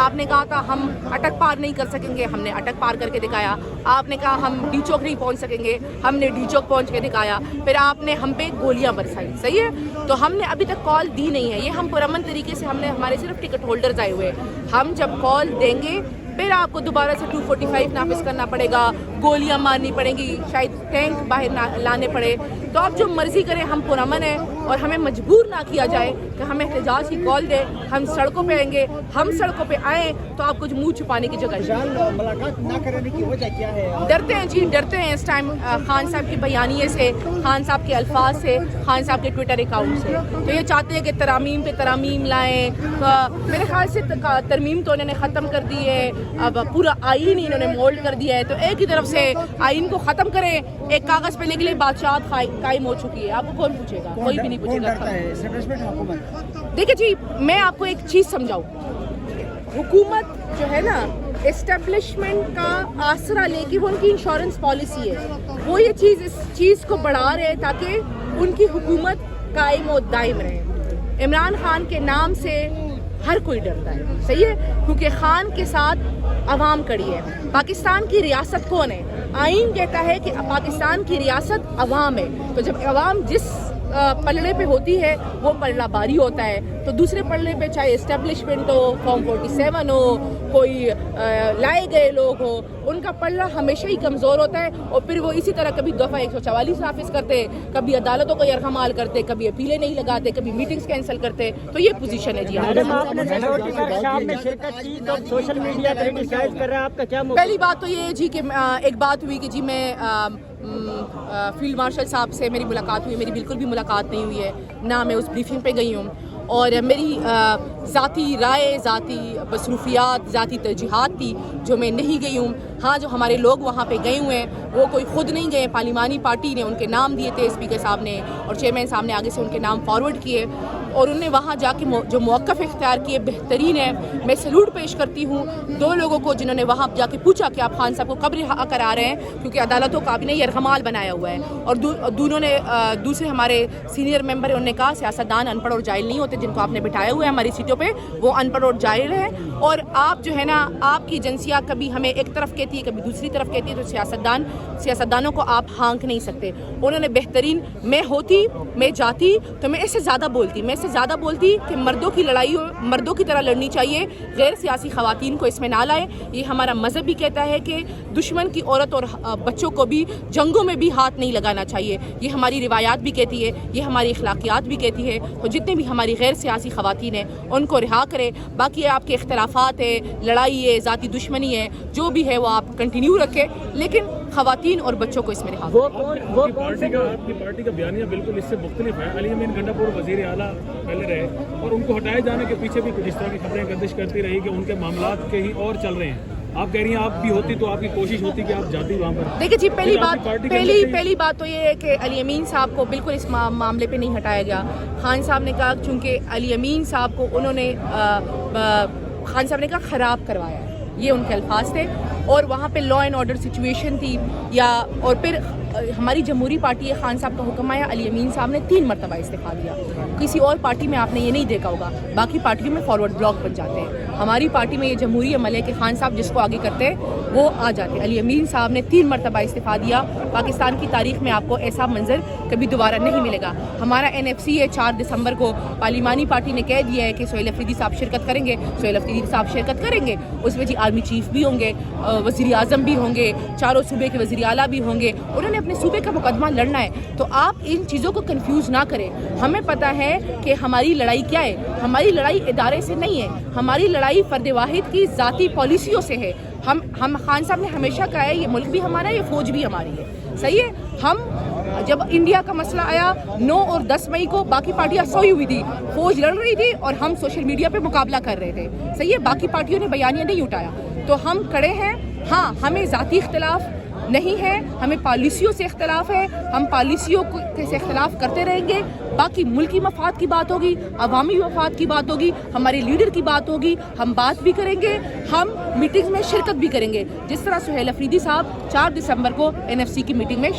آپ نے کہا تھا ہم اٹک پار نہیں کر سکیں گے، ہم نے اٹک پار کر کے دکھایا. آپ نے کہا ہم ڈی چوک نہیں پہنچ سکیں گے، ہم نے ڈی چوک پہنچ کے دکھایا. پھر آپ نے ہم پہ گولیاں برسائی. صحیح ہے، تو ہم نے ابھی تک کال دی نہیں ہے. یہ ہم پرامن طریقے سے ہمارے صرف ٹکٹ ہولڈرز آئے ہوئے. ہم جب کال دیں گے پھر آپ کو دوبارہ سے 245 نافذ کرنا پڑے گا، گولیاں مارنی پڑیں گی، شاید ٹینک باہر لانے پڑے. تو آپ جو مرضی کریں، ہم پرامن ہیں اور ہمیں مجبور نہ کیا جائے کہ ہمیں احتجاج کی کال دے. ہم سڑکوں پہ آئیں گے، ہم سڑکوں پہ آئیں تو آپ کچھ منہ چھپانے کی جگہ نہیں. ملاقات نہ کرنے کی وجہ کیا ہے؟ ڈرتے ہیں جی، ڈرتے ہیں اس ٹائم خان صاحب کے بیانیے سے، خان صاحب کے الفاظ سے، خان صاحب کے ٹویٹر اکاؤنٹ سے. تو یہ چاہتے ہیں کہ ترامیم پہ ترامیم لائیں. میرے خیال سے ترمیم تو انہوں نے ختم کر دی ہے، اب پورا آئین ہی انہوں نے مولڈ کر دیا ہے. تو ایک ہی طرف سے آئین کو ختم کریں، ایک کاغذ پہ لکھ لیں بادشاہت قائم ہو چکی ہے. آپ کو کون پوچھے گا؟ کوئی بھی نہیں پوچھے گا. دیکھیں جی، میں آپ کو ایک چیز سمجھاؤں. حکومت جو ہے نا، اسٹیبلشمنٹ کا آسرا لے کے وہ ان کی انشورنس پالیسی ہے، وہ یہ چیز اس چیز کو بڑھا رہے ہیں تاکہ ان کی حکومت قائم و دائم رہے. عمران خان کے نام سے ہر کوئی ڈرتا ہے. صحیح ہے، کیونکہ خان کے ساتھ عوام کڑی ہے. پاکستان کی ریاست کون ہے؟ آئین کہتا ہے کہ پاکستان کی ریاست عوام ہے. تو جب عوام جس پلڑے پہ ہوتی ہے وہ پلڑا باری ہوتا ہے. تو دوسرے پلڑے پہ چاہے اسٹیبلشمنٹ ہو، فارم 47 ہو، کوئی لائے گئے لوگ ہو، ان کا پلڑا ہمیشہ ہی کمزور ہوتا ہے. اور پھر وہ اسی طرح کبھی دفعہ 144 نافذ کرتے، کبھی عدالتوں کو یرغمال کرتے، کبھی اپیلیں نہیں لگاتے، کبھی میٹنگز کینسل کرتے. تو یہ پوزیشن ہے جی. پہلی بات تو یہ ہے جی کہ ایک بات ہوئی کہ جی میں فیلڈ مارشل صاحب سے میری ملاقات ہوئی. میری بالکل بھی ملاقات نہیں ہوئی ہے، نہ میں اس بریفنگ پہ گئی ہوں. اور میری ذاتی رائے، ذاتی مصروفیات، ذاتی ترجیحات تھی جو میں نہیں گئی ہوں. ہاں، جو ہمارے لوگ وہاں پہ گئے ہوئے ہیں وہ کوئی خود نہیں گئے، پارلیمانی پارٹی نے ان کے نام دیے تھے، اسپیکر صاحب نے اور چیئرمین صاحب نے آگے سے ان کے نام فارورڈ کیے اور انہوں نے وہاں جا کے جو موقف اختیار کیے بہترین ہے. میں سیلوٹ پیش کرتی ہوں 2 لوگوں کو جنہوں نے وہاں جا کے پوچھا کہ آپ خان صاحب کو کب رہا کرا رہے ہیں، کیونکہ عدالتوں کا بھی نے یرغمال بنایا ہوا ہے. اور دونوں نے دوسرے ہمارے سینئر ممبر انہوں نے کہا سیاستدان ان پڑھ اور جاہل نہیں ہوتے، جن کو آپ نے بٹھائے ہوئے ہیں ہماری سیٹوں پہ وہ ان پڑھ اور جاہل ہیں. اور آپ جو ہے نا، آپ کی ایجنسیاں کبھی ہمیں ایک طرف کہتی ہے کبھی دوسری طرف کہتی ہے، تو سیاستدانوں کو آپ ہانک نہیں سکتے. انہوں نے بہترین، میں ہوتی، میں جاتی تو میں اس سے زیادہ بولتی کہ مردوں کی لڑائی مردوں کی طرح لڑنی چاہیے، غیر سیاسی خواتین کو اس میں نہ لائیں. یہ ہمارا مذہب بھی کہتا ہے کہ دشمن کی عورت اور بچوں کو بھی جنگوں میں بھی ہاتھ نہیں لگانا چاہیے. یہ ہماری روایات بھی کہتی ہے، یہ ہماری اخلاقیات بھی کہتی ہے. تو جتنے بھی ہماری غیر سیاسی خواتین ہیں ان کو رہا کرے. باقی آپ کے اختلافات ہے، لڑائی ہے، ذاتی دشمنی ہے، جو بھی ہے وہ آپ کنٹینیو رکھیں، لیکن خواتین اور بچوں کو اس میں رہا. آپ کی پارٹی کا بیانیہ بالکل اس سے مختلف ہے. علی امین گنڈا پور وزیر اعلیٰ پہلے رہے اور ان کو ہٹائے جانے کے پیچھے بھی کچھ اس طرح کی خبریں گردش کرتی رہی کہ ان کے معاملات کے ہی اور چل رہے ہیں. آپ کہہ رہی ہیں آپ بھی ہوتی تو آپ کی کوشش ہوتی کہ آپ جاتی وہاں پر. دیکھیے جی، پہلی بات تو یہ ہے کہ علی امین صاحب کو بالکل اس معاملے پہ نہیں ہٹایا گیا. خان صاحب نے کہا چونکہ علی امین صاحب کو انہوں نے خان صاحب نے کہا خراب کروایا ہے، یہ ان کے الفاظ تھے. اور وہاں پہ لا اینڈ آرڈر سچویشن تھی اور پھر ہماری جمہوری پارٹی ہے، خان صاحب کا حکم آیا، علی امین صاحب نے 3 مرتبہ استعفیٰ دیا. کسی اور پارٹی میں آپ نے یہ نہیں دیکھا ہوگا، باقی پارٹیوں میں فارورڈ بلاک بن جاتے ہیں. ہماری پارٹی میں یہ جمہوری عمل ہے کہ خان صاحب جس کو آگے کرتے ہیں وہ آ جاتے ہیں. علی امین صاحب نے 3 مرتبہ استعفیٰ دیا. پاکستان کی تاریخ میں آپ کو ایسا منظر کبھی دوبارہ نہیں ملے گا. ہمارا NFC ہے 4 دسمبر کو، پارلیمانی پارٹی نے کہہ دیا ہے کہ سہیل افریدی صاحب شرکت کریں گے. سہیل افریدی صاحب شرکت کریں گے، اس میں جی آرمی چیف بھی ہوں گے، وزیر اعظم بھی ہوں گے، چاروں صوبے کے وزیر اعلیٰ بھی ہوں گے. انہوں نے اپنے صوبے کا مقدمہ لڑنا ہے. تو آپ ان چیزوں کو کنفیوز نہ کریں. ہمیں پتہ ہے کہ ہماری لڑائی کیا ہے. ہماری لڑائی ادارے سے نہیں ہے، ہماری لڑائی فرد واحد کی ذاتی پالیسیوں سے ہے. ہم خان صاحب نے ہمیشہ کہا ہے یہ ملک بھی ہمارا ہے، یہ فوج بھی ہماری ہے. صحیح ہے. ہم جب انڈیا کا مسئلہ آیا 9 اور 10 مئی کو باقی پارٹیاں سوئی ہوئی تھی، فوج لڑ رہی تھی اور ہم سوشل میڈیا پہ مقابلہ کر رہے تھے. صحیح ہے. باقی پارٹیوں نے بیانیہ نہیں اٹھایا. تو ہم کڑے ہیں. ہاں، ہمیں ذاتی اختلاف نہیں ہے، ہمیں پالیسیوں سے اختلاف ہے. ہم پالیسیوں سے اختلاف کرتے رہیں گے. باقی ملکی مفاد کی بات ہوگی، عوامی مفاد کی بات ہوگی، ہمارے لیڈر کی بات ہوگی، ہم بات بھی کریں گے، ہم میٹنگز میں شرکت بھی کریں گے. جس طرح سہیل افریدی صاحب 4 دسمبر کو NFC کی میٹنگ میں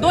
2